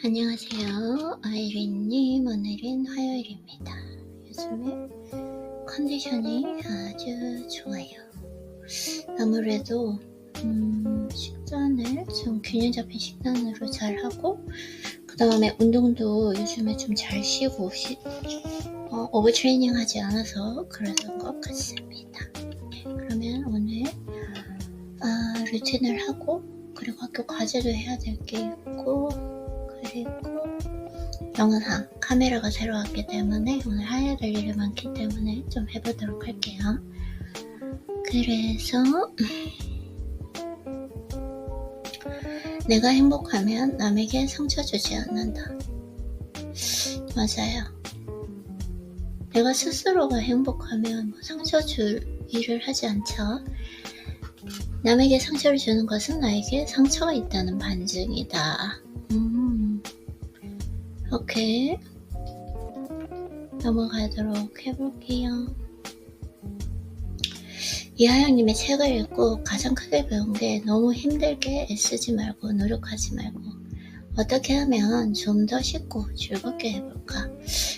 안녕하세요. 아이린님, 오늘은 화요일입니다. 요즘에 컨디션이 아주 좋아요. 아무래도 식단을 좀 균형 잡힌 식단으로 잘 하고, 그 다음에 운동도 요즘에 좀 잘 쉬고 오버트레이닝 하지 않아서 그랬던 것 같습니다. 그러면 오늘 루틴을 하고, 그리고 학교 과제도 해야 될 게 있고, 그리고 영상 카메라가 새로 왔기 때문에 오늘 해야 될 일이 많기 때문에 좀 해보도록 할게요. 그래서 내가 행복하면 남에게 상처 주지 않는다. 맞아요. 내가 스스로가 행복하면 상처 줄 일을 하지 않죠. 남에게 상처를 주는 것은 나에게 상처가 있다는 반증이다. 오케이. 넘어가도록 해볼게요. 이하영님의 책을 읽고 가장 크게 배운 게 너무 힘들게 애쓰지 말고 노력하지 말고 어떻게 하면 좀 더 쉽고 즐겁게 해볼까.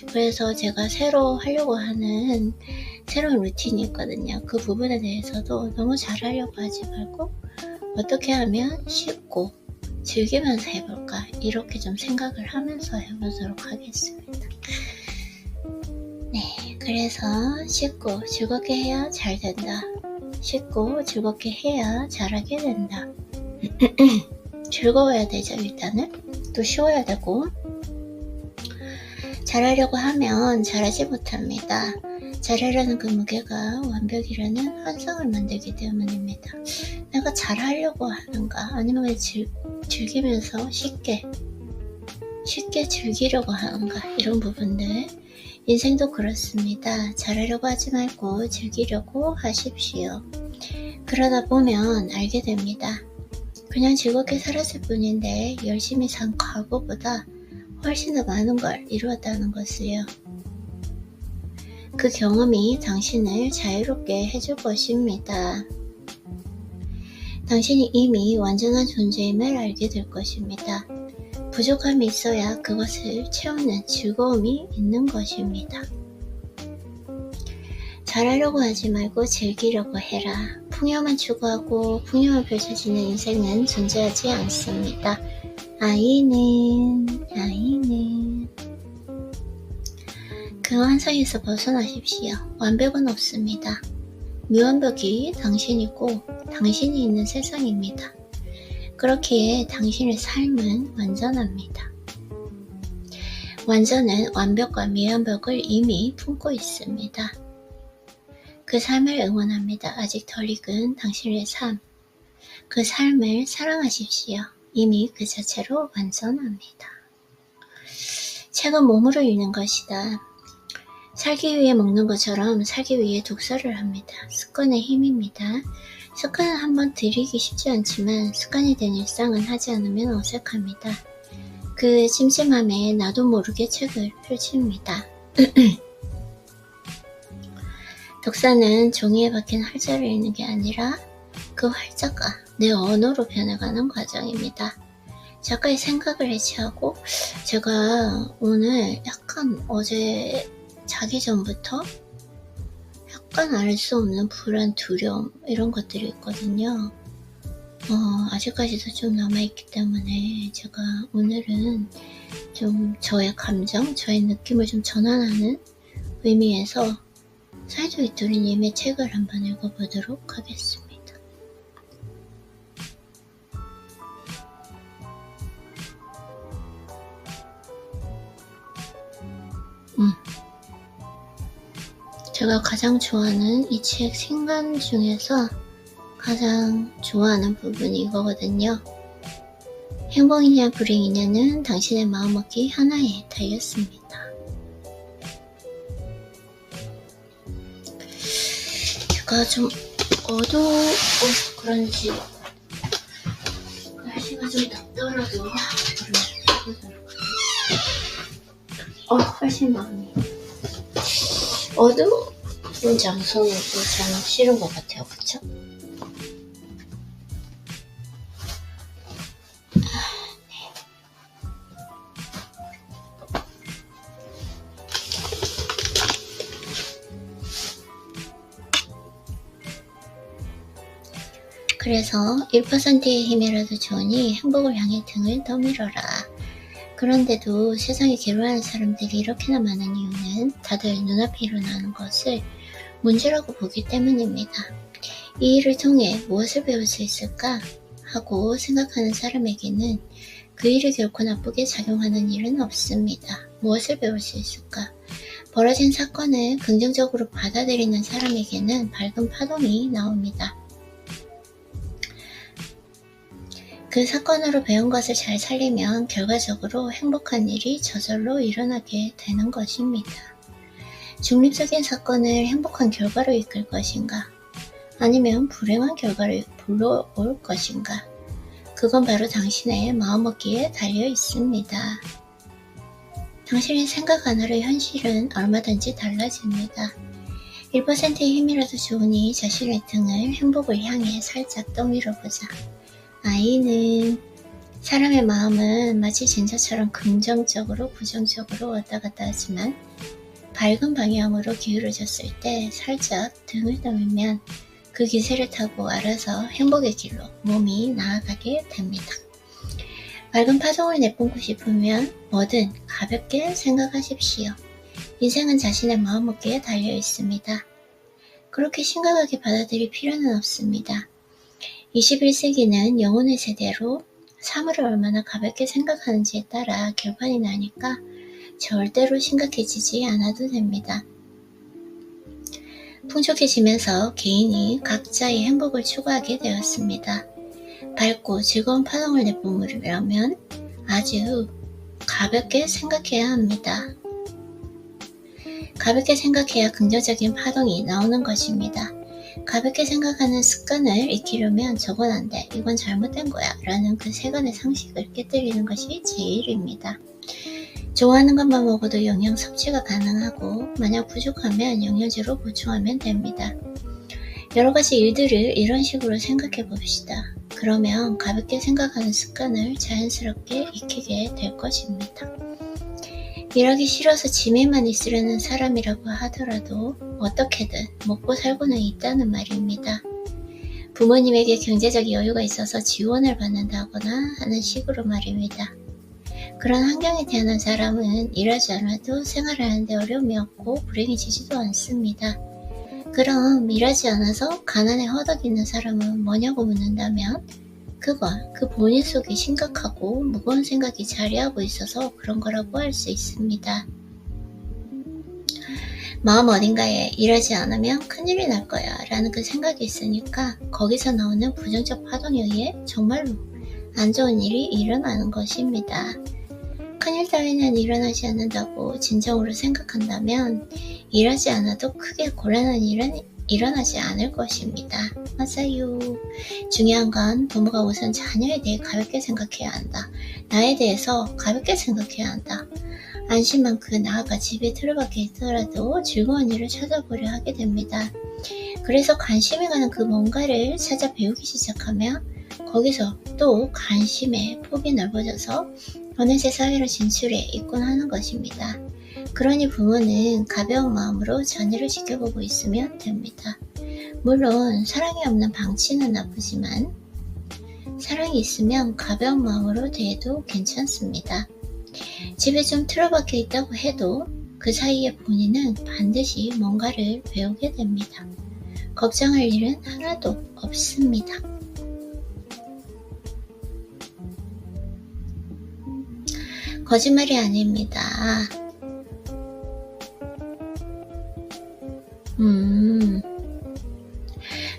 그래서 제가 새로 하려고 하는 새로운 루틴이 있거든요. 그 부분에 대해서도 너무 잘하려고 하지 말고 어떻게 하면 쉽고 즐기면서 해볼까, 이렇게 좀 생각을 하면서 해보도록 하겠습니다. 네, 그래서 쉽고 즐겁게 해야 잘 된다. 쉽고 즐겁게 해야 잘하게 된다. 즐거워야 되죠. 일단은 또 쉬워야 되고, 잘하려고 하면 잘하지 못합니다. 잘하려는 그 무게가 완벽이라는 환상을 만들기 때문입니다. 내가 잘하려고 하는가, 아니면 즐기면서 쉽게 즐기려고 하는가, 이런 부분들. 인생도 그렇습니다. 잘하려고 하지 말고 즐기려고 하십시오. 그러다 보면 알게 됩니다. 그냥 즐겁게 살았을 뿐인데 열심히 산 과거보다 훨씬 더 많은 걸 이루었다는 것을요. 그 경험이 당신을 자유롭게 해줄 것입니다. 당신이 이미 완전한 존재임을 알게 될 것입니다. 부족함이 있어야 그것을 채우는 즐거움이 있는 것입니다. 잘하려고 하지 말고 즐기려고 해라. 풍요만 추구하고 풍요만 펼쳐지는 인생은 존재하지 않습니다. 아이는 그 환상에서 벗어나십시오. 완벽은 없습니다. 미완벽이 당신이고 당신이 있는 세상입니다. 그렇기에 당신의 삶은 완전합니다. 완전은 완벽과 미완벽을 이미 품고 있습니다. 그 삶을 응원합니다. 아직 덜 익은 당신의 삶, 그 삶을 사랑하십시오. 이미 그 자체로 완전합니다. 책은 몸으로 읽는 것이다. 살기 위해 먹는 것처럼 살기 위해 독서를 합니다. 습관의 힘입니다. 습관은 한번 들이기 쉽지 않지만 습관이 된 일상은 하지 않으면 어색합니다. 그 심심함에 나도 모르게 책을 펼칩니다. 독서는 종이에 박힌 활자를 읽는 게 아니라 그 활자가 내 언어로 변해가는 과정입니다. 작가의 생각을 해치하고, 제가 오늘 약간 어제 자기 전부터 약간 알 수 없는 불안, 두려움, 이런 것들이 있거든요. 아직까지도 좀 남아있기 때문에 제가 오늘은 좀 저의 감정, 저의 느낌을 좀 전환하는 의미에서 사이좋 이토리님의 책을 한번 읽어보도록 하겠습니다. 제가 가장 좋아하는 이 책 신간 중에서 가장 좋아하는 부분이 이거거든요. 행복이냐 불행이냐는 당신의 마음먹기 하나에 달렸습니다. 제가 좀 어두워서 그런지 날씨가 좀 덥더라도 훨씬 마음이 어두운 장소는 또 참 싫은 것 같아요. 그쵸? 그래서 1%의 힘이라도 좋으니 행복을 향해 등을 떠밀어라. 그런데도 세상에 괴로워하는 사람들이 이렇게나 많은 이유는 다들 눈앞에 일어나는 것을 문제라고 보기 때문입니다. 이 일을 통해 무엇을 배울 수 있을까 하고 생각하는 사람에게는 그 일이 결코 나쁘게 작용하는 일은 없습니다. 무엇을 배울 수 있을까? 벌어진 사건을 긍정적으로 받아들이는 사람에게는 밝은 파동이 나옵니다. 그 사건으로 배운 것을 잘 살리면 결과적으로 행복한 일이 저절로 일어나게 되는 것입니다. 중립적인 사건을 행복한 결과로 이끌 것인가? 아니면 불행한 결과를 불러올 것인가? 그건 바로 당신의 마음먹기에 달려 있습니다. 당신의 생각 하나로 현실은 얼마든지 달라집니다. 1%의 힘이라도 좋으니 자신의 등을 행복을 향해 살짝 떠밀어보자. 아이는 사람의 마음은 마치 진짜처럼 긍정적으로 부정적으로 왔다 갔다 하지만 밝은 방향으로 기울어졌을 때 살짝 등을 떠밀면 그 기세를 타고 알아서 행복의 길로 몸이 나아가게 됩니다. 밝은 파동을 내뿜고 싶으면 뭐든 가볍게 생각하십시오. 인생은 자신의 마음먹기에 달려 있습니다. 그렇게 심각하게 받아들일 필요는 없습니다. 21세기는 영혼의 세대로 사물을 얼마나 가볍게 생각하는지에 따라 결판이 나니까 절대로 심각해지지 않아도 됩니다. 풍족해지면서 개인이 각자의 행복을 추구하게 되었습니다. 밝고 즐거운 파동을 내뿜으려면 아주 가볍게 생각해야 합니다. 가볍게 생각해야 긍정적인 파동이 나오는 것입니다. 가볍게 생각하는 습관을 익히려면 저건 안 돼, 이건 잘못된 거야 라는 그 세간의 상식을 깨뜨리는 것이 제일입니다. 좋아하는 것만 먹어도 영양 섭취가 가능하고 만약 부족하면 영양제로 보충하면 됩니다. 여러가지 일들을 이런 식으로 생각해 봅시다. 그러면 가볍게 생각하는 습관을 자연스럽게 익히게 될 것입니다. 일하기 싫어서 집에만 있으려는 사람이라고 하더라도 어떻게든 먹고 살고는 있다는 말입니다. 부모님에게 경제적 여유가 있어서 지원을 받는다거나 하는 식으로 말입니다. 그런 환경에 태어난 사람은 일하지 않아도 생활하는데 어려움이 없고 불행해지지도 않습니다. 그럼 일하지 않아서 가난에 허덕이는 사람은 뭐냐고 묻는다면 그건 그 본인 속에 심각하고 무거운 생각이 자리하고 있어서 그런 거라고 할 수 있습니다. 마음 어딘가에 일하지 않으면 큰일이 날 거야 라는 그 생각이 있으니까 거기서 나오는 부정적 파동에 의해 정말로 안 좋은 일이 일어나는 것입니다. 큰일 따위는 일어나지 않는다고 진정으로 생각한다면 일하지 않아도 크게 곤란한 일은 일어나지 않을 것입니다. 맞아요. 중요한 건 부모가 우선 자녀에 대해 가볍게 생각해야 한다. 나에 대해서 가볍게 생각해야 한다. 안심만 그 나아가 집에 틀어박혀 있더라도 즐거운 일을 찾아보려 하게 됩니다. 그래서 관심이 가는 그 뭔가를 찾아 배우기 시작하면 거기서 또 관심의 폭이 넓어져서 어느새 사회로 진출해 있곤 하는 것입니다. 그러니 부모는 가벼운 마음으로 자녀를 지켜보고 있으면 됩니다. 물론 사랑이 없는 방치는 나쁘지만 사랑이 있으면 가벼운 마음으로 대해도 괜찮습니다. 집에 좀 틀어박혀 있다고 해도 그 사이에 본인은 반드시 뭔가를 배우게 됩니다. 걱정할 일은 하나도 없습니다. 거짓말이 아닙니다.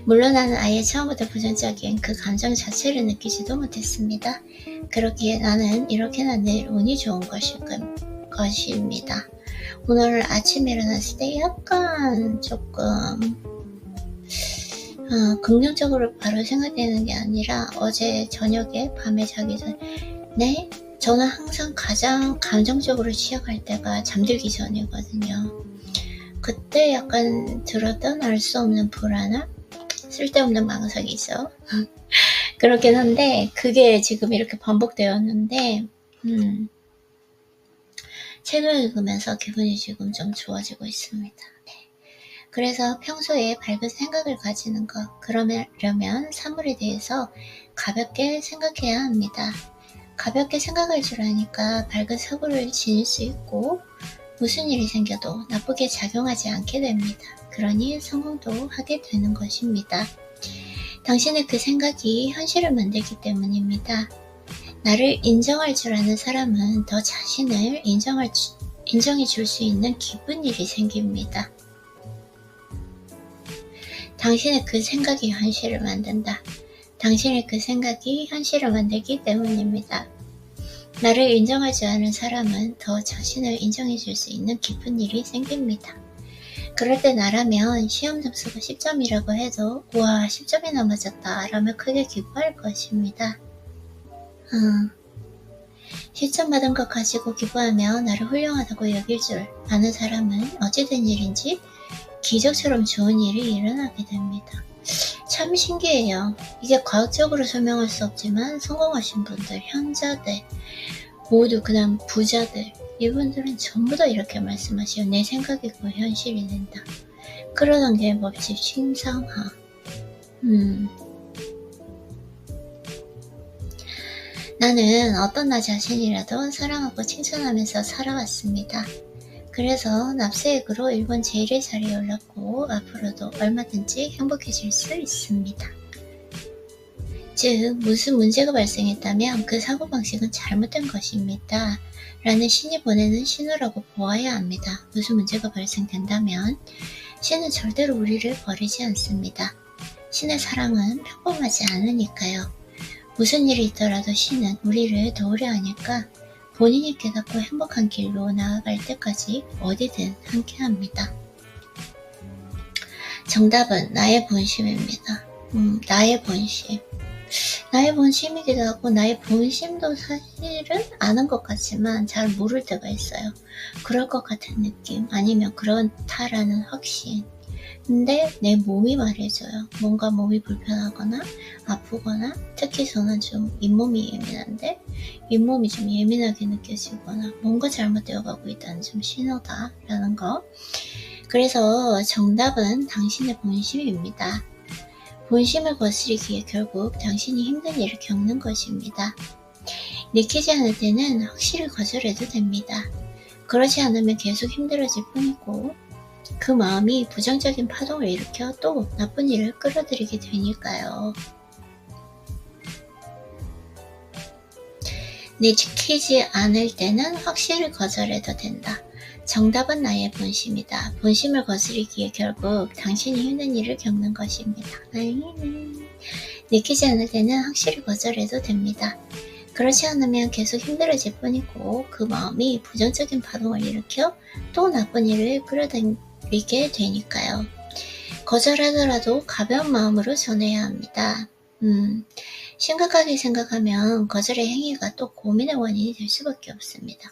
물론 나는 아예 처음부터 부정적인 그 감정 자체를 느끼지도 못했습니다. 그렇기에 나는 이렇게나 늘 운이 좋은 것입니다. 오늘 아침에 일어났을 때 약간 조금 긍정적으로 바로 생각되는 게 아니라 어제 저녁에 밤에 자기 전에 저는 항상 가장 감정적으로 취약할 때가 잠들기 전이거든요. 그때 약간 들었던 알 수 없는 불안함? 쓸데없는 망설이죠. 그렇긴 한데 그게 지금 이렇게 반복되었는데 책을 읽으면서 기분이 지금 좀 좋아지고 있습니다. 네. 그래서 평소에 밝은 생각을 가지는 것, 그러려면 사물에 대해서 가볍게 생각해야 합니다. 가볍게 생각할 줄 아니까 밝은 사고를 지닐 수 있고 무슨 일이 생겨도 나쁘게 작용하지 않게 됩니다. 그러니 성공도 하게 되는 것입니다. 당신의 그 생각이 현실을 만들기 때문입니다. 나를 인정할 줄 아는 사람은 더 자신을 인정해 줄 수 있는 기쁜 일이 생깁니다. 당신의 그 생각이 현실을 만든다. 당신의 그 생각이 현실을 만들기 때문입니다. 나를 인정할 줄 아는 사람은 더 자신을 인정해 줄 수 있는 기쁜 일이 생깁니다. 그럴 때 나라면 시험 점수가 10점이라고 해도 우와 10점이나 맞았다 라며 크게 기뻐할 것입니다. 10점 받은 것 가지고 기뻐하며 나를 훌륭하다고 여길 줄 아는 사람은 어찌된 일인지 기적처럼 좋은 일이 일어나게 됩니다. 참 신기해요. 이게 과학적으로 설명할 수 없지만 성공하신 분들, 현자들, 모두 그냥 부자들, 이분들은 전부 다 이렇게 말씀하셔요. 내 생각이 곧 현실이 된다. 끌어당기는 법칙 신상화. 나는 어떤 나 자신이라도 사랑하고 칭찬하면서 살아왔습니다. 그래서 납세액으로 일본 제1의 자리에 올랐고 앞으로도 얼마든지 행복해질 수 있습니다. 즉 무슨 문제가 발생했다면 그 사고방식은 잘못된 것입니다. 라는 신이 보내는 신호라고 보아야 합니다. 무슨 문제가 발생된다면 신은 절대로 우리를 버리지 않습니다. 신의 사랑은 평범하지 않으니까요. 무슨 일이 있더라도 신은 우리를 도우려 하니까 본인이 깨닫고 행복한 길로 나아갈 때까지 어디든 함께합니다. 정답은 나의 본심입니다. 나의 본심. 나의 본심이기도 하고 나의 본심도 사실은 아는 것 같지만 잘 모를 때가 있어요. 그럴 것 같은 느낌 아니면 그렇다라는 확신. 근데 내 몸이 말해줘요. 뭔가 몸이 불편하거나 아프거나 특히 저는 좀 잇몸이 예민한데 잇몸이 좀 예민하게 느껴지거나 뭔가 잘못되어 가고 있다는 좀 신호다라는 거. 그래서 정답은 당신의 본심입니다. 본심을 거스르기에 결국 당신이 힘든 일을 겪는 것입니다. 내키지 않을 때는 확실히 거절해도 됩니다. 그러지 않으면 계속 힘들어질 뿐이고 그 마음이 부정적인 파동을 일으켜 또 나쁜 일을 끌어들이게 되니까요. 내키지 않을 때는 확실히 거절해도 된다. 정답은 나의 본심이다. 본심을 거스르기에 결국 당신이 힘든 일을 겪는 것입니다. 내키지 않을 때는 확실히 거절해도 됩니다. 그렇지 않으면 계속 힘들어질 뿐이고 그 마음이 부정적인 파동을 일으켜 또 나쁜 일을 끌어들이게 되니까요. 거절하더라도 가벼운 마음으로 전해야 합니다. 심각하게 생각하면 거절의 행위가 또 고민의 원인이 될 수밖에 없습니다.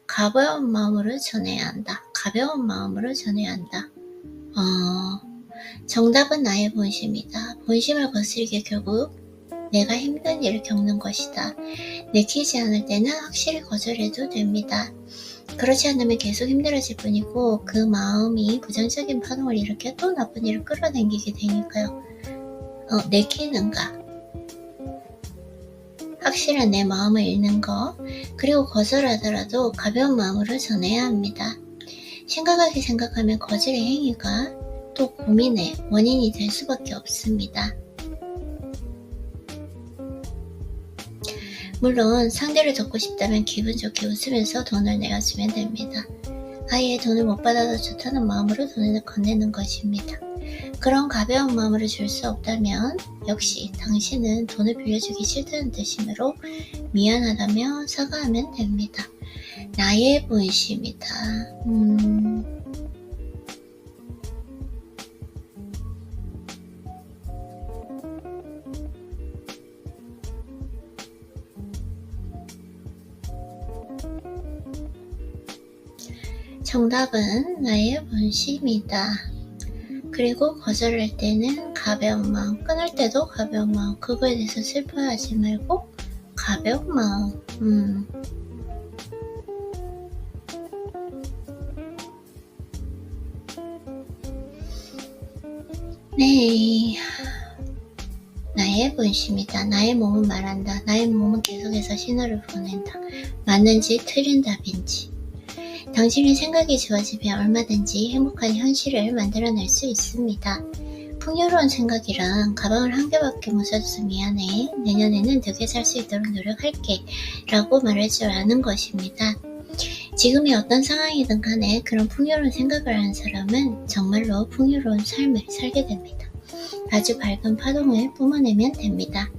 가벼운 마음으로 전해야 한다. 가벼운 마음으로 전해야 한다. 정답은 나의 본심이다. 본심을 거스르기에 결국 내가 힘든 일을 겪는 것이다. 내키지 않을 때는 확실히 거절해도 됩니다. 그렇지 않으면 계속 힘들어질 뿐이고 그 마음이 부정적인 파동을 일으켜 또 나쁜 일을 끌어당기게 되니까요. 내키는가? 확실한 내 마음을 읽는 것, 그리고 거절하더라도 가벼운 마음으로 전해야 합니다. 심각하게 생각하면 거절의 행위가 또 고민의 원인이 될 수밖에 없습니다. 물론 상대를 돕고 싶다면 기분 좋게 웃으면서 돈을 내어주면 됩니다. 아예 돈을 못 받아도 좋다는 마음으로 돈을 건네는 것입니다. 그런 가벼운 마음으로 줄 수 없다면 역시 당신은 돈을 빌려주기 싫다는 뜻이므로 미안하다며 사과하면 됩니다. 나의 본심이다. 정답은 나의 본심이다. 그리고 거절할 때는 가벼운 마음, 끊을 때도 가벼운 마음, 그거에 대해서 슬퍼하지 말고 가벼운 마음. 네, 나의 본심이다. 나의 몸은 말한다. 나의 몸은 계속해서 신호를 보낸다. 맞는지 틀린 답인지. 당신의 생각이 좋아지면 얼마든지 행복한 현실을 만들어낼 수 있습니다. 풍요로운 생각이랑 가방을 한 개밖에 못 사줘서 미안해. 내년에는 두 개 살 수 있도록 노력할게. 라고 말할 줄 아는 것입니다. 지금이 어떤 상황이든 간에 그런 풍요로운 생각을 하는 사람은 정말로 풍요로운 삶을 살게 됩니다. 아주 밝은 파동을 뿜어내면 됩니다.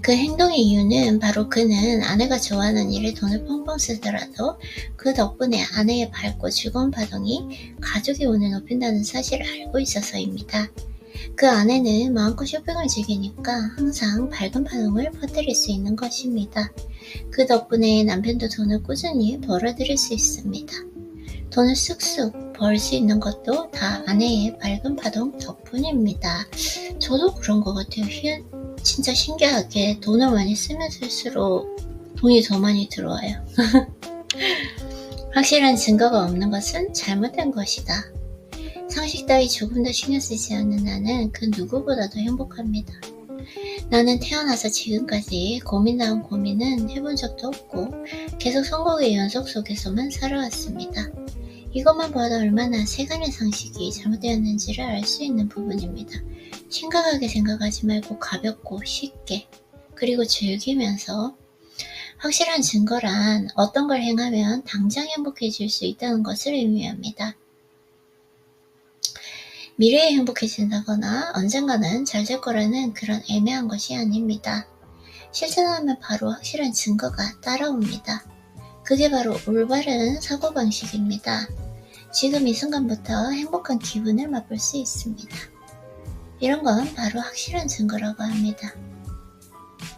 그 행동의 이유는 바로 그는 아내가 좋아하는 일에 돈을 펑펑 쓰더라도 그 덕분에 아내의 밝고 즐거운 파동이 가족의 운을 높인다는 사실을 알고 있어서입니다. 그 아내는 마음껏 쇼핑을 즐기니까 항상 밝은 파동을 퍼뜨릴 수 있는 것입니다. 그 덕분에 남편도 돈을 꾸준히 벌어들일 수 있습니다. 돈을 쑥쑥 벌 수 있는 것도 다 아내의 밝은 파동 덕분입니다. 저도 그런 것 같아요. 진짜 신기하게 돈을 많이 쓰면 쓸수록 돈이 더 많이 들어와요. 확실한 증거가 없는 것은 잘못된 것이다. 상식 따위 조금도 신경 쓰지 않는 나는 그 누구보다도 행복합니다. 나는 태어나서 지금까지 고민다운 고민은 해본 적도 없고 계속 선곡의 연속 속에서만 살아왔습니다. 이것만 봐도 얼마나 세간의 상식이 잘못되었는지를 알 수 있는 부분입니다. 심각하게 생각하지 말고 가볍고 쉽게 그리고 즐기면서 확실한 증거란 어떤 걸 행하면 당장 행복해질 수 있다는 것을 의미합니다. 미래에 행복해진다거나 언젠가는 잘 될 거라는 그런 애매한 것이 아닙니다. 실천하면 바로 확실한 증거가 따라옵니다. 그게 바로 올바른 사고방식입니다. 지금 이 순간부터 행복한 기분을 맛볼 수 있습니다. 이런 건 바로 확실한 증거라고 합니다.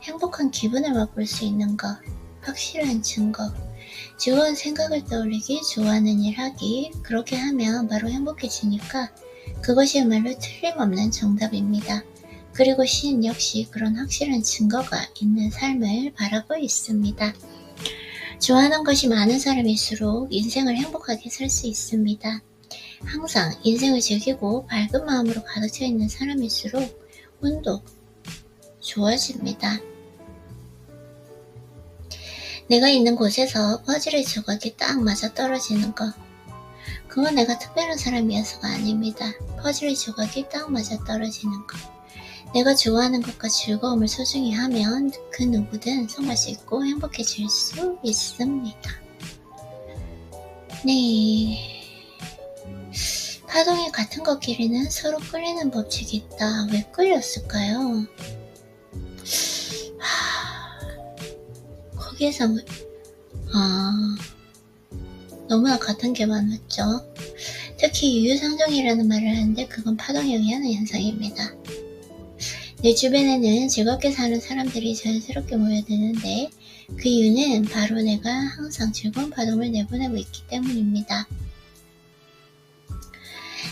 행복한 기분을 맛볼 수 있는 것, 확실한 증거. 즐거운 생각을 떠올리기, 좋아하는 일 하기, 그렇게 하면 바로 행복해지니까 그것이야말로 틀림없는 정답입니다. 그리고 시인 역시 그런 확실한 증거가 있는 삶을 바라고 있습니다. 좋아하는 것이 많은 사람일수록 인생을 행복하게 살 수 있습니다. 항상 인생을 즐기고 밝은 마음으로 가득 차 있는 사람일수록 운도 좋아집니다. 내가 있는 곳에서 퍼즐의 조각이 딱 맞아 떨어지는 것. 그건 내가 특별한 사람이어서가 아닙니다. 퍼즐의 조각이 딱 맞아 떨어지는 것. 내가 좋아하는 것과 즐거움을 소중히 하면 그 누구든 성할 수 있고 행복해질 수 있습니다. 네. 파동이 같은 것끼리는 서로 끌리는 법칙이 있다. 왜 끌렸을까요? 거기에서 너무나 같은 게 많았죠. 특히 유유상종이라는 말을 하는데 그건 파동에 의한 현상입니다. 내 주변에는 즐겁게 사는 사람들이 자연스럽게 모여드는데 그 이유는 바로 내가 항상 즐거운 파동을 내보내고 있기 때문입니다.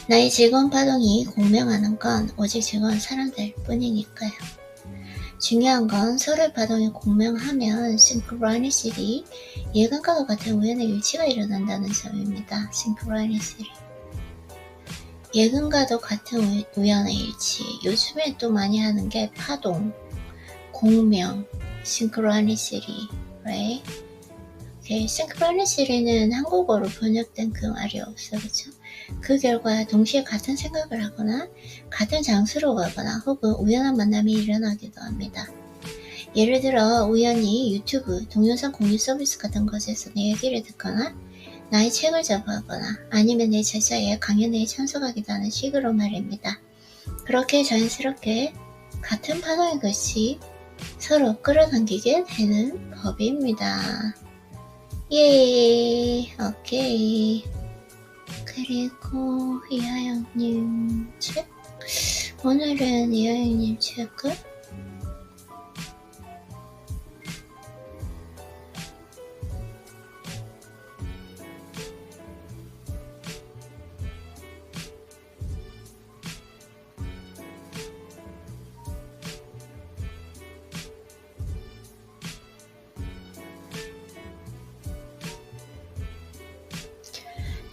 나의 즐거운 파동이 공명하는 건 오직 즐거운 사람들 뿐이니까요. 중요한 건 서로의 파동이 공명하면 싱크로니시티, 예감과도 같은 우연의 일치가 일어난다는 점입니다. 싱크로니시티. 예감과도 같은 우연의 일치. 요즘에 또 많이 하는 게 파동, 공명, 싱크로니시티, right? 싱크로니시티는 한국어로 번역된 그 말이 없어, 그쵸? 그 결과 동시에 같은 생각을 하거나 같은 장소로 가거나 혹은 우연한 만남이 일어나기도 합니다. 예를 들어 우연히 유튜브, 동영상 공유 서비스 같은 것에서 내 얘기를 듣거나 나의 책을 접하거나 아니면 내 제자의 강연회에 참석하기도 하는 식으로 말입니다. 그렇게 자연스럽게 같은 파동의 것이 서로 끌어당기게 되는 법입니다. 예, 오케이. 그리고 이하영님 책? 오늘은 이하영님 책을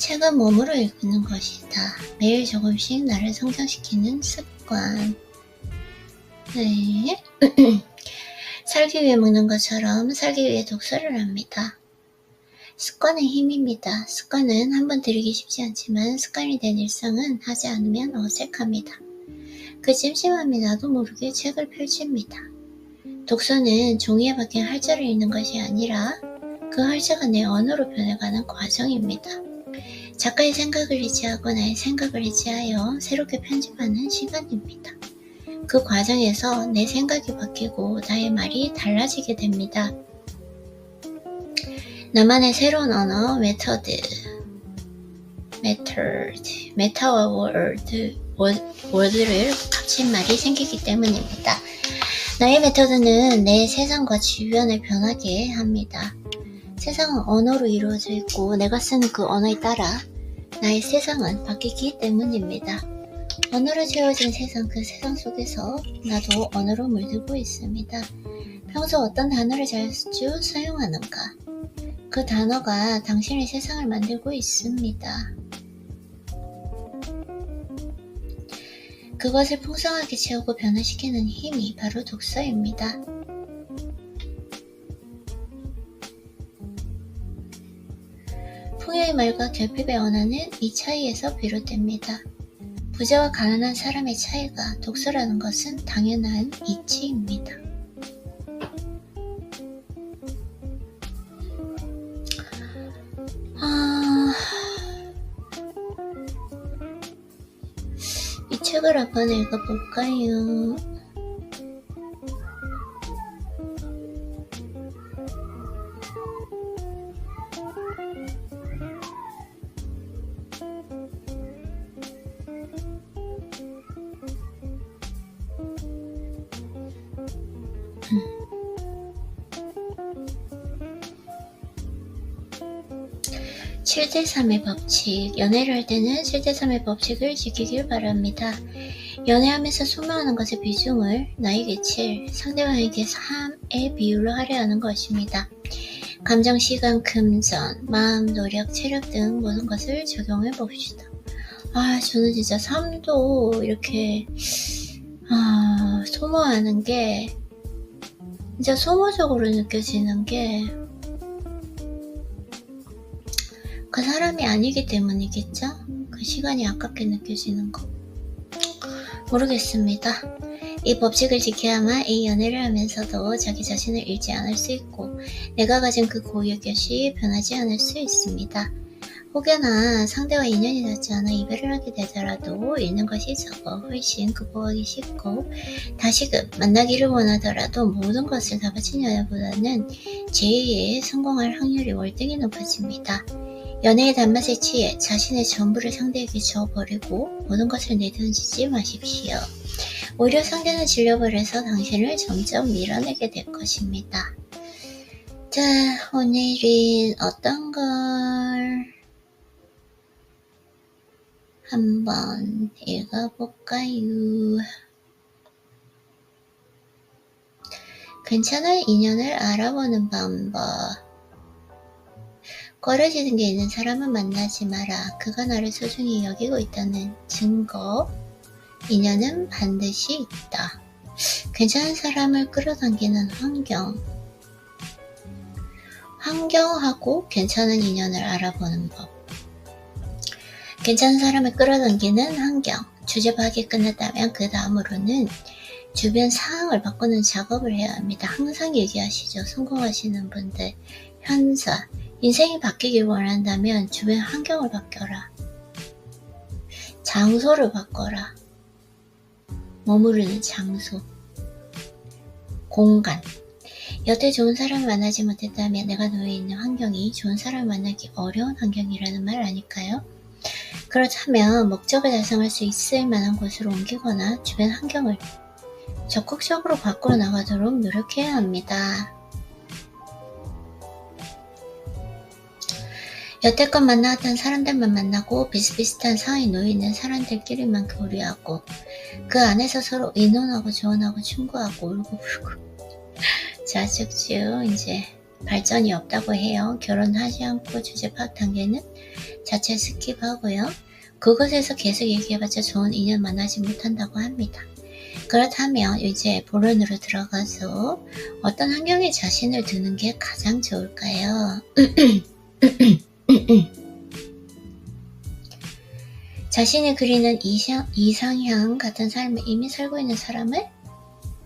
책은 몸으로 읽는 것이다. 매일 조금씩 나를 성장시키는 습관. 네. 살기 위해 먹는 것처럼 살기 위해 독서를 합니다. 습관은 힘입니다. 습관은 한번 들이기 쉽지 않지만 습관이 된 일상은 하지 않으면 어색합니다. 그 찜찜함이 나도 모르게 책을 펼칩니다. 독서는 종이에 박힌 활자를 읽는 것이 아니라 그 활자가 내 언어로 변해가는 과정입니다. 작가의 생각을 이지하고 나의 생각을 이지하여 새롭게 편집하는 시간입니다. 그 과정에서 내 생각이 바뀌고 나의 말이 달라지게 됩니다. 나만의 새로운 언어, 메타와 월드를 합친 말이 생기기 때문입니다. 나의 메터드는 내 세상과 주변을 변하게 합니다. 세상은 언어로 이루어져 있고 내가 쓰는 그 언어에 따라 나의 세상은 바뀌기 때문입니다. 언어로 채워진 세상, 그 세상 속에서 나도 언어로 물들고 있습니다. 평소 어떤 단어를 자주 사용하는가? 그 단어가 당신의 세상을 만들고 있습니다. 그것을 풍성하게 채우고 변화시키는 힘이 바로 독서입니다. 풍요의 말과 결핍의 언어는 이 차이에서 비롯됩니다. 부자와 가난한 사람의 차이가 독서라는 것은 당연한 이치입니다. 이 책을 한번 읽어볼까요? (7대3의) 법칙. 연애를 할 때는 7대3의 법칙을 지키길 바랍니다. 연애하면서 소모하는 것의 비중을 나에게 7, 상대방에게 3의 비율로 하려 하는 것입니다. 감정, 시간, 금전, 마음, 노력, 체력 등 모든 것을 적용해 봅시다. 저는 진짜 3도 이렇게 소모하는 게 진짜 소모적으로 느껴지는 게 그 사람이 아니기 때문이겠죠? 그 시간이 아깝게 느껴지는 거. 모르겠습니다. 이 법칙을 지켜야만 이 연애를 하면서도 자기 자신을 잃지 않을 수 있고 내가 가진 그 고유의 것이 변하지 않을 수 있습니다. 혹여나 상대와 인연이 닿지 않아 이별을 하게 되더라도 잃는 것이 적어 훨씬 극복하기 쉽고 다시금 만나기를 원하더라도 모든 것을 다 바친 연애보다는 제2의 성공할 확률이 월등히 높아집니다. 연애의 단맛에 취해 자신의 전부를 상대에게 줘버리고 모든 것을 내던지지 마십시오. 오히려 상대는 질려버려서 당신을 점점 밀어내게 될 것입니다. 자, 오늘은 어떤 걸 한번 읽어볼까요? 괜찮은 인연을 알아보는 방법. 꺼려지는 게 있는 사람은 만나지 마라. 그가 나를 소중히 여기고 있다는 증거. 인연은 반드시 있다. 괜찮은 사람을 끌어당기는 환경하고 괜찮은 인연을 알아보는 법. 괜찮은 사람을 끌어당기는 환경. 주제 파악이 끝났다면 그 다음으로는 주변 상황을 바꾸는 작업을 해야 합니다. 항상 얘기하시죠. 성공하시는 분들. 현사. 인생이 바뀌길 원한다면 주변 환경을 바꿔라. 장소를 바꿔라. 머무르는 장소. 공간. 여태 좋은 사람을 만나지 못했다면 내가 놓여있는 환경이 좋은 사람을 만나기 어려운 환경이라는 말 아닐까요? 그렇다면 목적을 달성할 수 있을 만한 곳으로 옮기거나 주변 환경을 적극적으로 바꾸어 나가도록 노력해야 합니다. 여태껏 만나왔던 사람들만 만나고 비슷비슷한 상황에 놓여있는 사람들끼리만 교류하고 그 안에서 서로 의논하고 조언하고 충고하고 울고 불고 자축주 이제 발전이 없다고 해요. 결혼하지 않고 주제 파악 단계는 자체 스킵하고요. 그것에서 계속 얘기해봤자 좋은 인연 만나지 못한다고 합니다. 그렇다면 이제 본론으로 들어가서 어떤 환경에 자신을 두는 게 가장 좋을까요? 자신이 그리는 이상향 같은 삶을 이미 살고 있는 사람을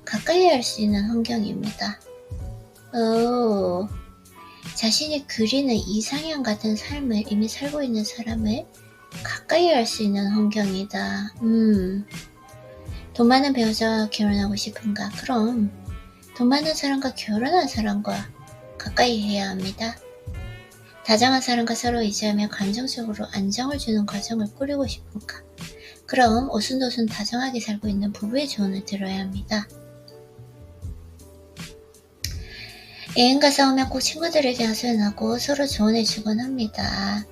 가까이 할 수 있는 환경입니다. 자신이 그리는 이상향 같은 삶을 이미 살고 있는 사람을 가까이 할 수 있는 환경이다. 돈 많은 배우자와 결혼하고 싶은가? 그럼 돈 많은 사람과 결혼한 사람과 가까이 해야 합니다. 다정한 사람과 서로 의지하며 감정적으로 안정을 주는 과정을 꾸리고 싶은가? 그럼 오순도순 다정하게 살고 있는 부부의 조언을 들어야 합니다. 애인과 싸우면 꼭 친구들에게 하소연하고 서로 조언해 주곤 합니다.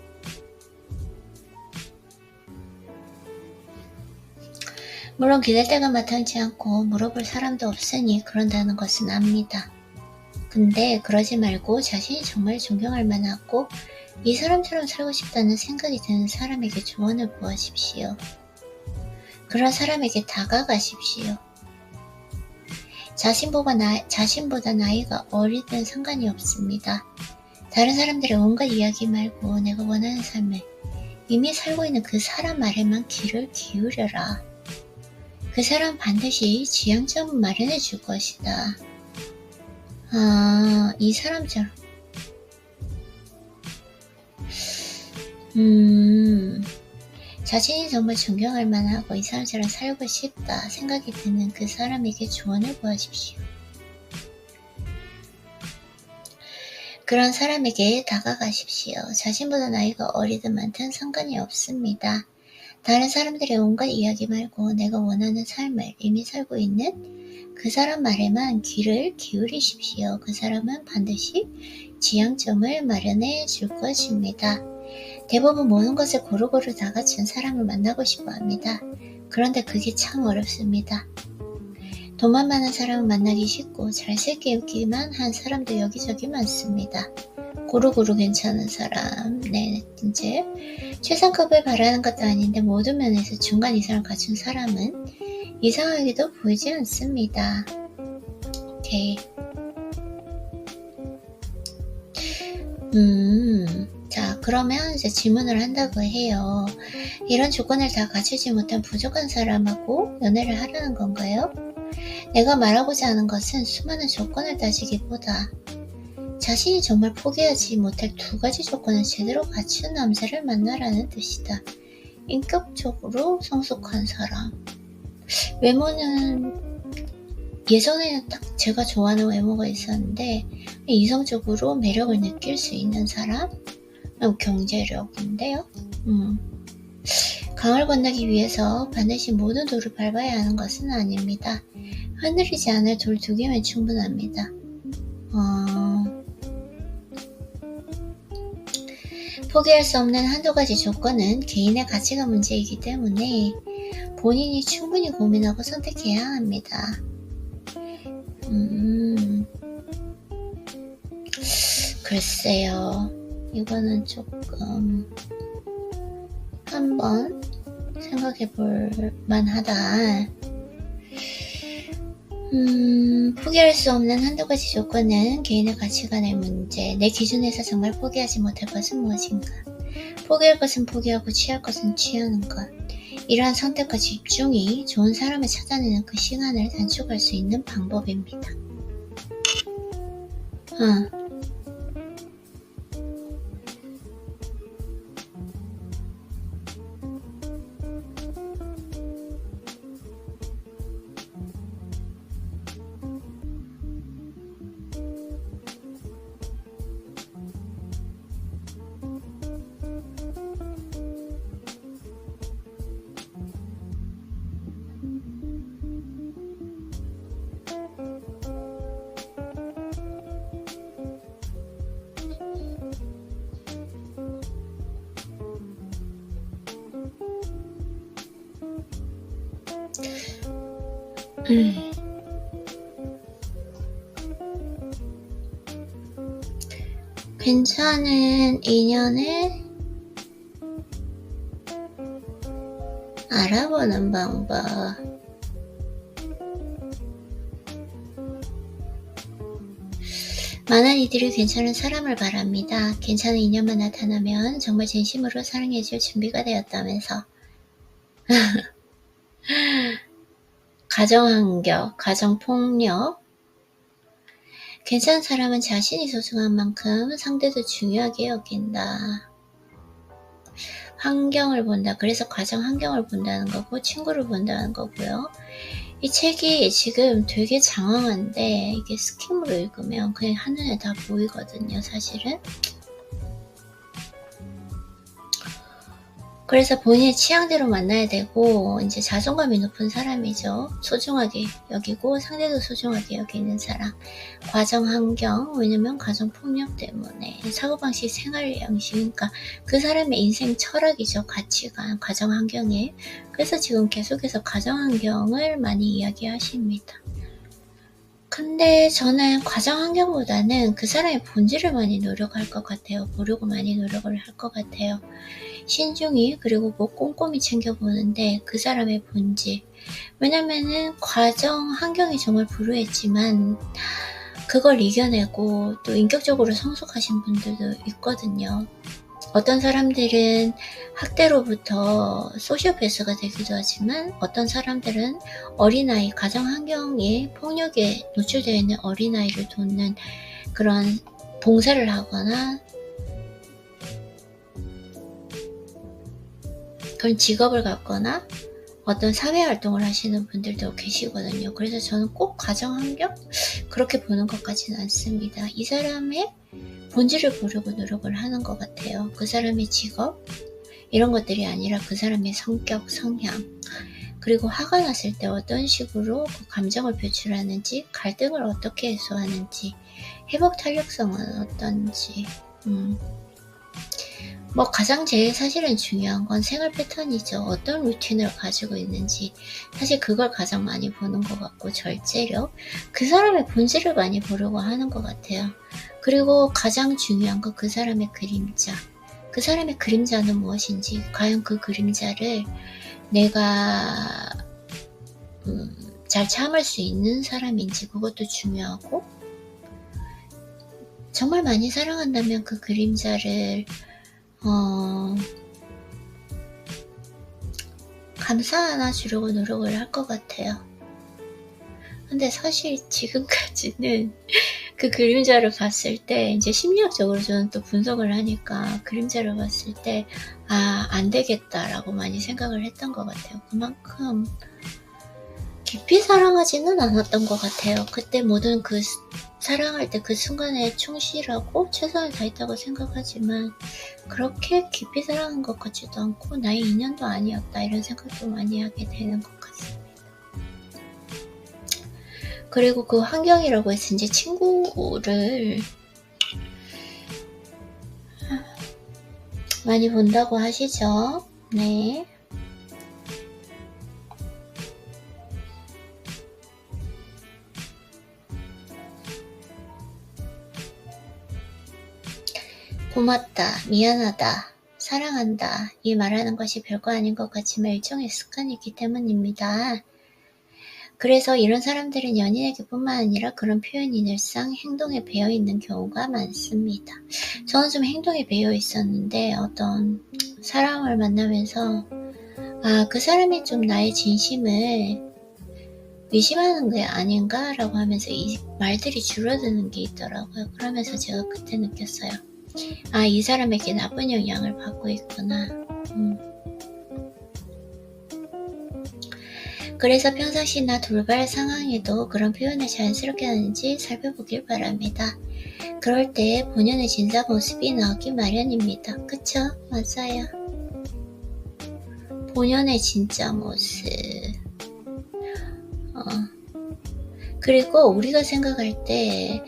물론 기댈 데가 마땅치 않고 물어볼 사람도 없으니 그런다는 것은 압니다. 근데 그러지 말고 자신이 정말 존경할 만하고 이 사람처럼 살고 싶다는 생각이 드는 사람에게 조언을 구하십시오. 그런 사람에게 다가가십시오. 자신보다 나이가 어리든 상관이 없습니다. 다른 사람들의 온갖 이야기 말고 내가 원하는 삶을 이미 살고 있는 그 사람 말에만 귀를 기울여라. 그 사람 반드시 지향점을 마련해 줄 것이다. 이 사람처럼. 자신이 정말 존경할 만하고 이 사람처럼 살고 싶다 생각이 드는 그 사람에게 조언을 구하십시오. 그런 사람에게 다가가십시오. 자신보다 나이가 어리든 많든 상관이 없습니다. 다른 사람들의 온갖 이야기 말고 내가 원하는 삶을 이미 살고 있는 그 사람 말에만 귀를 기울이십시오. 그 사람은 반드시 지향점을 마련해 줄 것입니다. 대부분 모든 것을 고루고루 다 갖춘 사람을 만나고 싶어 합니다. 그런데 그게 참 어렵습니다. 돈만 많은 사람을 만나기 쉽고 잘생기기만 한 사람도 여기저기 많습니다. 고루고루 괜찮은 사람, 이제 최상급을 바라는 것도 아닌데 모든 면에서 중간 이상을 갖춘 사람은 이상하게도 보이지 않습니다. 오케이. 자, 그러면 이제 질문을 한다고 해요. 이런 조건을 다 갖추지 못한 부족한 사람하고 연애를 하려는 건가요? 내가 말하고자 하는 것은 수많은 조건을 따지기보다 자신이 정말 포기하지 못할 두 가지 조건을 제대로 갖춘 남자를 만나라는 뜻이다. 인격적으로 성숙한 사람. 외모는 예전에는 딱 제가 좋아하는 외모가 있었는데 이성적으로 매력을 느낄 수 있는 사람? 경제력인데요. 강을 건너기 위해서 반드시 모든 돌을 밟아야 하는 것은 아닙니다. 흔들리지 않을 돌 2개면 충분합니다. 포기할 수 없는 한두 가지 조건은 개인의 가치가 문제이기 때문에 본인이 충분히 고민하고 선택해야 합니다. 글쎄요. 이거는 조금 한번 생각해 볼 만하다. 포기할 수 없는 한두 가지 조건은 개인의 가치관의 문제. 내 기준에서 정말 포기하지 못할 것은 무엇인가? 포기할 것은 포기하고 취할 것은 취하는 것. 이러한 선택과 집중이 좋은 사람을 찾아내는 그 시간을 단축할 수 있는 방법입니다. 괜찮은 인연을 알아보는 방법. 많은 이들이 괜찮은 사람을 바랍니다. 괜찮은 인연만 나타나면 정말 진심으로 사랑해줄 준비가 되었다면서. 가정환경, 가정폭력. 괜찮은 사람은 자신이 소중한 만큼 상대도 중요하게 여긴다. 환경을 본다. 그래서 가정 환경을 본다는 거고 친구를 본다는 거고요. 이 책이 지금 되게 장황한데 이게 스킴으로 읽으면 그냥 한눈에 다 보이거든요, 사실은. 그래서 본인의 취향대로 만나야 되고 이제 자존감이 높은 사람이죠. 소중하게 여기고 상대도 소중하게 여기는 사람. 가정 환경, 왜냐면 가정 폭력 때문에 사고방식, 생활 양식, 그러니까 그 사람의 인생 철학이죠. 가치관, 가정 환경에. 그래서 지금 계속해서 가정 환경을 많이 이야기하십니다. 근데 저는 가정 환경보다는 그 사람의 본질을 많이 노력할 것 같아요. 보려고 많이 노력을 할 것 같아요. 신중히, 그리고 뭐 꼼꼼히 챙겨보는데 그 사람의 본질. 왜냐면은 가정 환경이 정말 불우했지만 그걸 이겨내고 또 인격적으로 성숙하신 분들도 있거든요. 어떤 사람들은 학대로부터 소시오패스가 되기도 하지만 어떤 사람들은 어린아이, 가정 환경에 폭력에 노출되어 있는 어린아이를 돕는 그런 봉사를 하거나 그런 직업을 갖거나 어떤 사회활동을 하시는 분들도 계시거든요. 그래서 저는 꼭 가정환경? 그렇게 보는 것까지는 않습니다. 이 사람의 본질을 보려고 노력을 하는 것 같아요. 그 사람의 직업? 이런 것들이 아니라 그 사람의 성격, 성향, 그리고 화가 났을 때 어떤 식으로 그 감정을 표출하는지, 갈등을 어떻게 해소하는지, 회복 탄력성은 어떤지. 뭐 가장 제일 사실은 중요한 건 생활 패턴이죠. 어떤 루틴을 가지고 있는지. 사실 그걸 가장 많이 보는 것 같고, 절제력. 그 사람의 본질을 많이 보려고 하는 것 같아요. 그리고 가장 중요한 건 그 사람의 그림자. 그 사람의 그림자는 무엇인지, 과연 그 그림자를 내가 잘 참을 수 있는 사람인지, 그것도 중요하고, 정말 많이 사랑한다면 그 그림자를 감싸 안아주려고 노력을 할 것 같아요. 근데 사실 지금까지는 그 그림자를 봤을 때 이제 심리학적으로 저는 또 분석을 하니까 그림자를 봤을 때 안 되겠다라고 많이 생각을 했던 것 같아요. 그만큼 깊이 사랑하지는 않았던 것 같아요. 그때 모든 그 사랑할 때 그 순간에 충실하고 최선을 다했다고 생각하지만 그렇게 깊이 사랑한 것 같지도 않고 나의 인연도 아니었다 이런 생각도 많이 하게 되는 것 같습니다. 그리고 그 환경이라고 해서 이제 친구를 많이 본다고 하시죠. 네. 고맙다, 미안하다, 사랑한다 이 말하는 것이 별거 아닌 것 같지만 일종의 습관이기 때문입니다. 그래서 이런 사람들은 연인에게 뿐만 아니라 그런 표현이 늘상 행동에 배어있는 경우가 많습니다. 저는 좀 행동에 배어 있었는데 어떤 사람을 만나면서 그 사람이 좀 나의 진심을 의심하는 게 아닌가 라고 하면서 이 말들이 줄어드는 게 있더라고요. 그러면서 제가 그때 느꼈어요. 이 사람에게 나쁜 영향을 받고 있구나. 그래서 평상시나 돌발 상황에도 그런 표현을 자연스럽게 하는지 살펴보길 바랍니다. 그럴 때 본연의 진짜 모습이 나오기 마련입니다. 그쵸? 맞아요. 본연의 진짜 모습. 그리고 우리가 생각할 때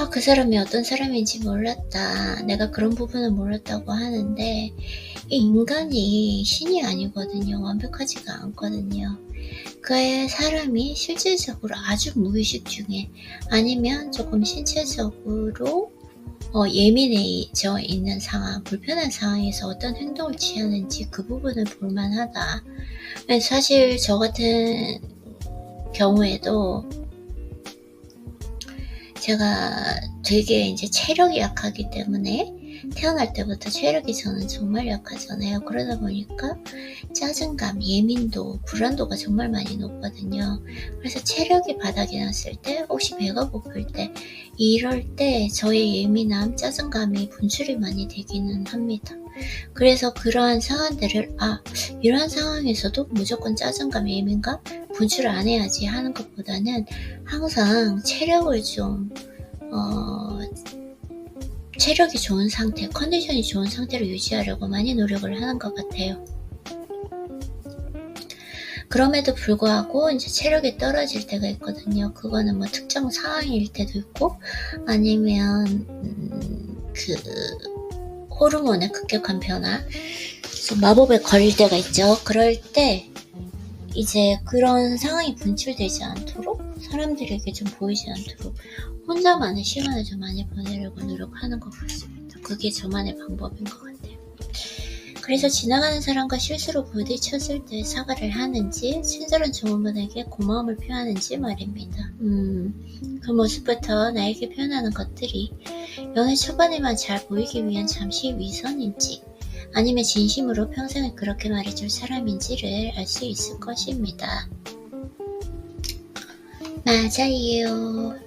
그 사람이 어떤 사람인지 몰랐다. 내가 그런 부분을 몰랐다고 하는데 이 인간이 신이 아니거든요. 완벽하지가 않거든요. 그 사람이 실질적으로 아주 무의식 중에 아니면 조금 신체적으로 예민해져 있는 상황, 불편한 상황에서 어떤 행동을 취하는지 그 부분을 볼만하다. 사실 저 같은 경우에도 제가 되게 이제 체력이 약하기 때문에 태어날 때부터 체력이 저는 정말 약하잖아요. 그러다 보니까 짜증감, 예민도, 불안도가 정말 많이 높거든요. 그래서 체력이 바닥이 났을 때, 혹시 배가 고플 때, 이럴 때 저의 예민함, 짜증감이 분출이 많이 되기는 합니다. 그래서 그러한 상황들을 이러한 상황에서도 무조건 짜증감, 예민감 분출을 안 해야지 하는 것보다는 항상 체력을 좀 체력이 좋은 상태, 컨디션이 좋은 상태를 유지하려고 많이 노력을 하는 것 같아요. 그럼에도 불구하고 이제 체력이 떨어질 때가 있거든요. 그거는 뭐 특정 상황일 때도 있고, 아니면 그 호르몬의 급격한 변화, 마법에 걸릴 때가 있죠. 그럴 때 이제 그런 상황이 분출되지 않도록, 사람들에게 좀 보이지 않도록 혼자만의 시간을 좀 많이 보내려고 노력하는 것 같습니다. 그게 저만의 방법인 것 같아요. 그래서 지나가는 사람과 실수로 부딪혔을 때 사과를 하는지, 친절한 종업원에게 고마움을 표하는지 말입니다. 그 모습부터 나에게 표현하는 것들이 연애 초반에만 잘 보이기 위한 잠시 위선인지, 아니면 진심으로 평생을 그렇게 말해줄 사람인지를 알 수 있을 것입니다. 맞아요.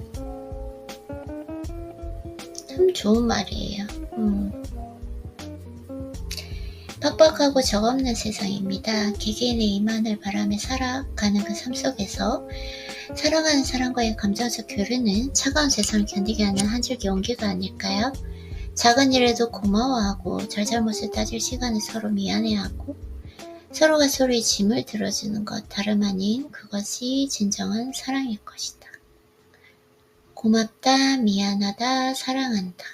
참 좋은 말이에요. 빡빡하고 적없는 세상입니다. 개개인의 이만을 바라며 살아가는 그 삶 속에서 사랑하는 사람과의 감정적 교류는 차가운 세상을 견디게 하는 한 줄기 온기가 아닐까요? 작은 일에도 고마워하고 잘잘못을 따질 시간에 서로 미안해하고 서로가 서로의 짐을 들어주는 것, 다름 아닌 그것이 진정한 사랑일 것이다. 고맙다, 미안하다, 사랑한다.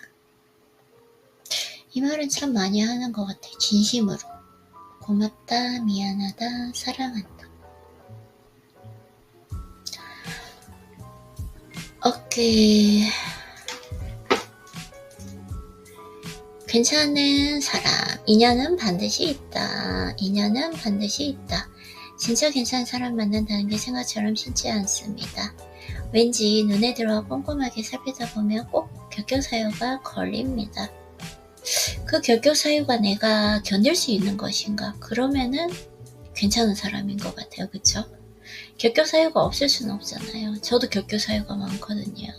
이 말은 참 많이 하는 것 같아요. 진심으로. 고맙다, 미안하다, 사랑한다. 오케이. 괜찮은 사람, 인연은 반드시 있다. 인연은 반드시 있다. 진짜 괜찮은 사람 만난다는 게 생각처럼 쉽지 않습니다. 왠지 눈에 들어와 꼼꼼하게 살피다 보면 꼭 격격사유가 걸립니다. 그 격격사유가 내가 견딜 수 있는 것인가? 그러면은 괜찮은 사람인 것 같아요. 그쵸? 격격사유가 없을 수는 없잖아요. 저도 격격사유가 많거든요.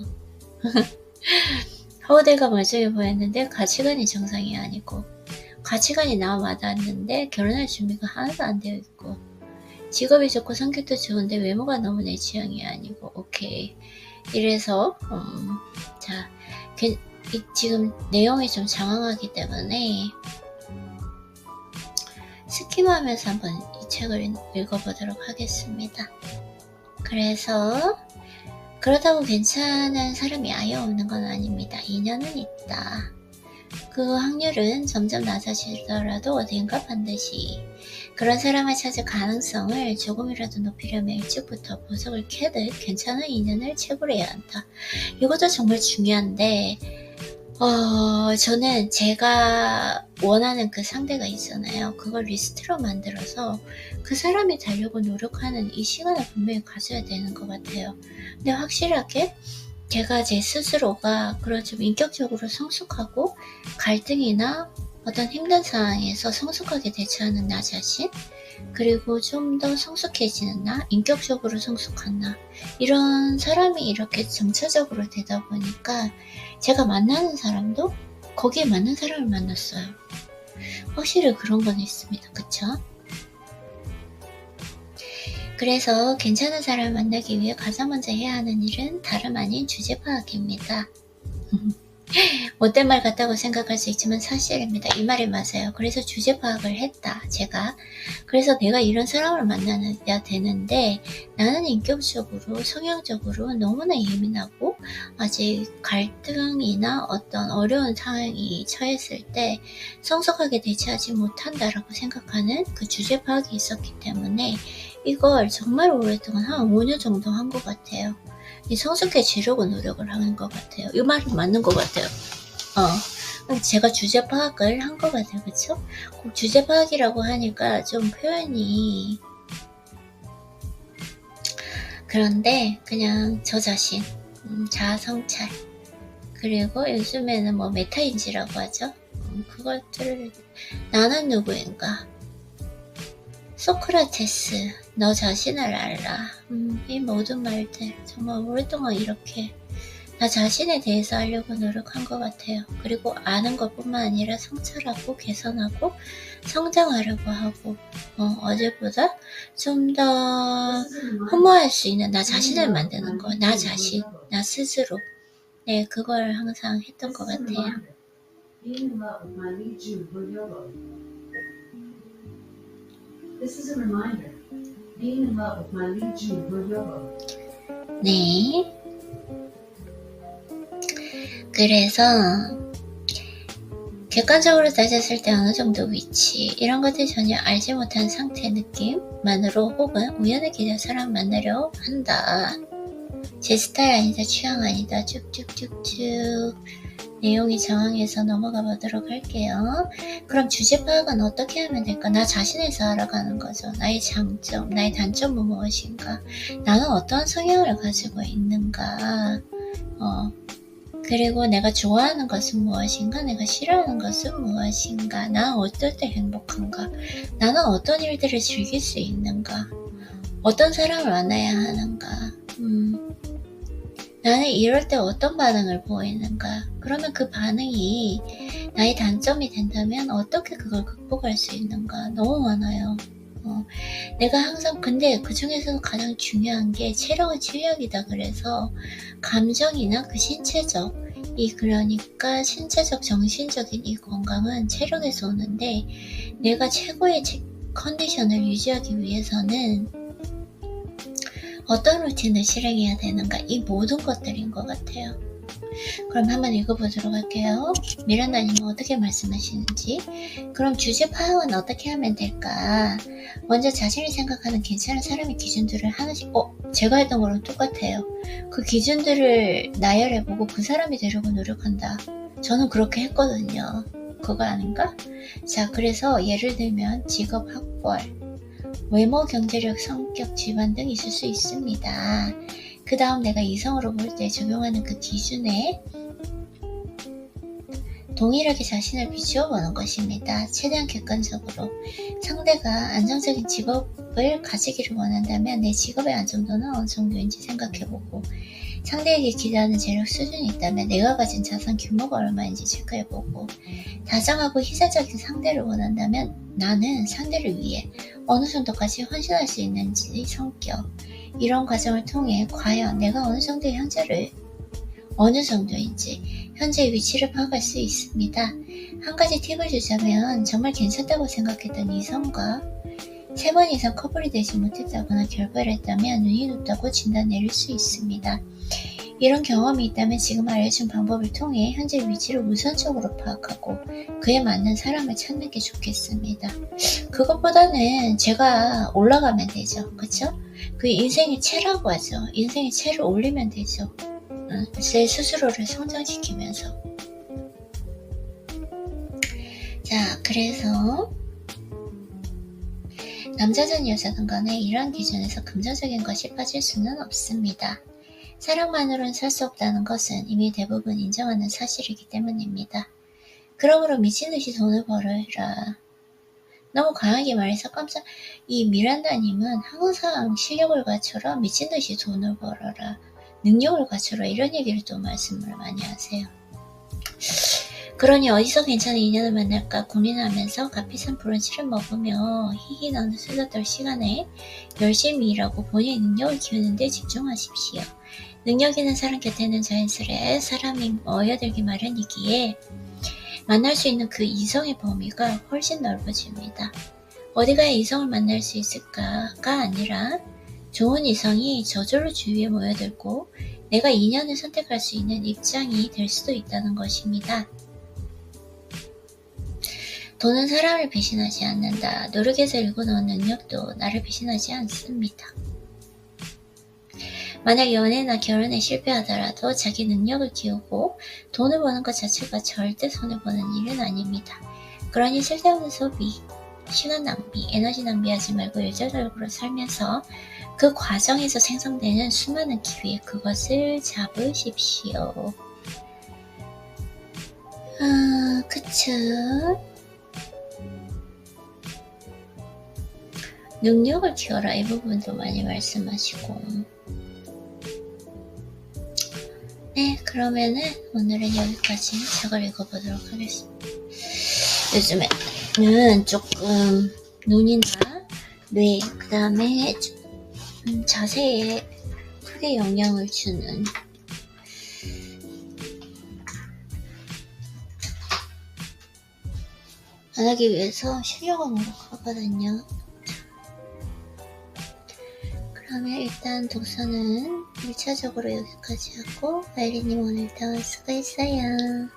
허우대가 멀쩡해 보였는데 가치관이 정상이 아니고, 가치관이 나와 와닿았는데 결혼할 준비가 하나도 안 되어 있고, 직업이 좋고 성격도 좋은데 외모가 너무 내 취향이 아니고. 오케이. 이래서 자, 지금 내용이 좀 장황하기 때문에 스키마하면서 한번 이 책을 읽어보도록 하겠습니다. 그래서 그렇다고 괜찮은 사람이 아예 없는 건 아닙니다. 인연은 있다. 그 확률은 점점 낮아지더라도 어딘가 반드시 그런 사람을 찾을 가능성을 조금이라도 높이려면 일찍부터 보석을 캐듯 괜찮은 인연을 채굴해야 한다. 이것도 정말 중요한데, 저는 제가 원하는 그 상대가 있잖아요. 그걸 리스트로 만들어서 그 사람이 되려고 노력하는 이 시간을 분명히 가져야 되는 것 같아요. 근데 확실하게 제가 제 스스로가 그런 좀 인격적으로 성숙하고 갈등이나 어떤 힘든 상황에서 성숙하게 대처하는 나 자신, 그리고 좀 더 성숙해지는 나, 인격적으로 성숙한 나, 이런 사람이 이렇게 점차적으로 되다 보니까 제가 만나는 사람도 거기에 맞는 사람을 만났어요. 확실히 그런 건 있습니다. 그쵸? 그래서 괜찮은 사람을 만나기 위해 가장 먼저 해야 하는 일은 다름 아닌 주제 파악입니다. 못된 말 같다고 생각할 수 있지만 사실입니다. 이 말이 맞아요. 그래서 주제 파악을 했다, 제가. 그래서 내가 이런 사람을 만나야 되는데 나는 인격적으로, 성향적으로 너무나 예민하고 아직 갈등이나 어떤 어려운 상황이 처했을 때 성숙하게 대처하지 못한다라고 생각하는 그 주제 파악이 있었기 때문에 이걸 정말 오랫동안 한 5년 정도 한 것 같아요. 이 성숙해지려고 노력을 하는 것 같아요. 이 말이 맞는 것 같아요. 제가 주제 파악을 한 것 같아요. 그쵸? 꼭 주제 파악이라고 하니까 좀 표현이 그런데 그냥 저 자신, 자아 성찰, 그리고 요즘에는 뭐 메타인지라고 하죠. 그것들을 나는 누구인가, 소크라테스, 너 자신을 알라. 이 모든 말들 정말 오랫동안 이렇게 나 자신에 대해서 하려고 노력한 것 같아요. 그리고 아는 것뿐만 아니라 성찰하고 개선하고 성장하려고 하고 어제보다 좀 더 흠모할 수 있는 나 자신을 만드는 거, 나 자신, 나 스스로. 네, 그걸 항상 했던 것 같아요. 네. 그래서 객관적으로 따졌을 때 어느 정도 위치, 이런 것들 전혀 알지 못한 상태 느낌만으로 혹은 우연히 기대 사람 만나려 한다. 제 스타일 아니다, 취향 아니다, 쭉쭉쭉쭉 내용이 정황해서 넘어가 보도록 할게요. 그럼 주제 파악은 어떻게 하면 될까? 나 자신에서 알아가는 거죠. 나의 장점, 나의 단점은 무엇인가? 나는 어떠한 성향을 가지고 있는가? 그리고 내가 좋아하는 것은 무엇인가? 내가 싫어하는 것은 무엇인가? 나는 어떨 때 행복한가? 나는 어떤 일들을 즐길 수 있는가? 어떤 사람을 만나야 하는가? 나는 이럴 때 어떤 반응을 보이는가? 그러면 그 반응이 나의 단점이 된다면 어떻게 그걸 극복할 수 있는가? 너무 많아요. 내가 항상 근데 그 중에서도 가장 중요한 게 체력은 체력이다. 그래서 감정이나 그 신체적 그러니까 신체적 정신적인 이 건강은 체력에서 오는데 내가 최고의 컨디션을 유지하기 위해서는 어떤 루틴을 실행해야 되는가, 이 모든 것들인 것 같아요. 그럼 한번 읽어보도록 할게요. 미란다님은 어떻게 말씀하시는지. 그럼 주제 파악은 어떻게 하면 될까? 먼저 자신이 생각하는 괜찮은 사람의 기준들을 하나씩 제가 했던 거랑 똑같아요. 그 기준들을 나열해보고 그 사람이 되려고 노력한다. 저는 그렇게 했거든요. 그거 아닌가? 자, 그래서 예를 들면 직업, 학벌, 외모, 경제력, 성격, 집안 등 있을 수 있습니다. 그 다음 내가 이성으로 볼 때 적용하는 그 기준에 동일하게 자신을 비추어 보는 것입니다. 최대한 객관적으로. 상대가 안정적인 직업을 가지기를 원한다면 내 직업의 안정도는 어느 정도인지 생각해보고, 상대에게 기대하는 재력 수준이 있다면 내가 가진 자산 규모가 얼마인지 체크해보고, 다정하고 희생적인 상대를 원한다면 나는 상대를 위해 어느 정도까지 헌신할 수 있는지 성격, 이런 과정을 통해 과연 내가 어느 정도의 어느 정도인지 현재의 위치를 파악할 수 있습니다. 한 가지 팁을 주자면 정말 괜찮다고 생각했던 이성과 3번 이상 커플이 되지 못했다거나 결별했다면 눈이 높다고 진단 내릴 수 있습니다. 이런 경험이 있다면 지금 알려준 방법을 통해 현재 위치를 우선적으로 파악하고 그에 맞는 사람을 찾는 게 좋겠습니다. 그것보다는 제가 올라가면 되죠. 그쵸? 그 인생의 체라고 하죠. 인생의 체를 올리면 되죠. 제 스스로를 성장시키면서. 자, 그래서 남자든 여자든 간에 이러한 기준에서 긍정적인 것이 빠질 수는 없습니다. 사랑만으로는 살 수 없다는 것은 이미 대부분 인정하는 사실이기 때문입니다. 그러므로 미친듯이 돈을 벌어라. 너무 강하게 말해서 이 미란다님은 항상 실력을 갖춰라, 미친듯이 돈을 벌어라, 능력을 갖춰라, 이런 얘기를 또 말씀을 많이 하세요. 그러니 어디서 괜찮은 인연을 만날까 고민하면서 값비싼 브런치를 먹으며 히히 나는 수다 떨 시간에 열심히 일하고 본인의 능력을 키우는 데 집중하십시오. 능력 있는 사람 곁에는 자연스레 사람이 모여들기 마련이기에 만날 수 있는 그 이성의 범위가 훨씬 넓어집니다. 어디가 이성을 만날 수 있을까가 아니라 좋은 이성이 저절로 주위에 모여들고 내가 인연을 선택할 수 있는 입장이 될 수도 있다는 것입니다. 돈은 사람을 배신하지 않는다. 노력해서 일궈놓은 능력도 나를 배신하지 않습니다. 만약 연애나 결혼에 실패하더라도 자기 능력을 키우고 돈을 버는 것 자체가 절대 손해보는 일은 아닙니다. 그러니 쓸데없는 소비, 시간 낭비, 에너지 낭비하지 말고 일자적으로 살면서 그 과정에서 생성되는 수많은 기회, 그것을 잡으십시오. 그쵸? 능력을 키워라, 이 부분도 많이 말씀하시고. 네, 그러면은 오늘은 여기까지 책을 읽어보도록 하겠습니다. 요즘에는 조금 눈이나 뇌, 그 다음에 자세에 크게 영향을 주는 안 하기 위해서 쉬려고 노력하거든요. 그러면 일단 독서는 1차적으로 여기까지 하고 아이리님 오늘도 수고했어요.